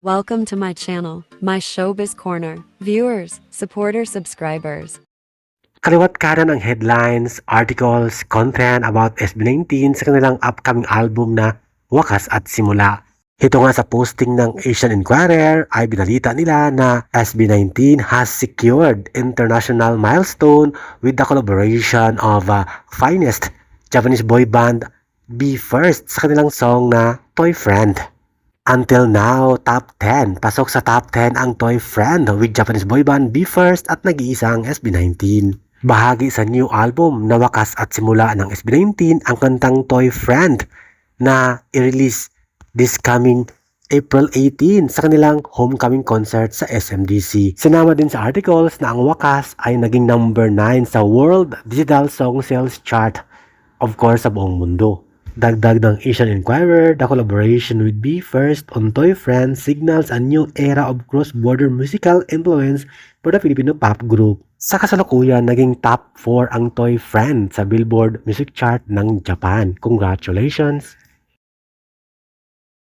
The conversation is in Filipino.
Welcome to my channel, my Showbiz Corner. Viewers, supporters, subscribers. Kaliwat kanan ang headlines, articles, content about SB19 sa kanilang upcoming album na Wakas at Simula. Ito nga sa posting ng Asian Inquirer ay binalita nila na SB19 has secured international milestone with the collaboration of finest Japanese boy band BE:FIRST sa kanilang song na Toy Friend. Until now, top 10. Pasok sa top 10 ang Toy Friend with Japanese boy band BE:FIRST at nag-iisang SB19. Bahagi sa new album na Wakas at Simula ng SB19 ang kantang Toy Friend na i-release this coming April 18 sa kanilang homecoming concert sa SMDC. Sinama din sa articles na ang Wakas ay naging number 9 sa World Digital Song Sales Chart, of course sa buong mundo. Dagdag ng Asian Inquirer, the collaboration with BE:FIRST on Toy Friend signals a new era of cross-border musical influence for the Filipino pop group. Sa kasalukuyan, naging top 4 ang Toy Friend sa Billboard Music Chart ng Japan. Congratulations!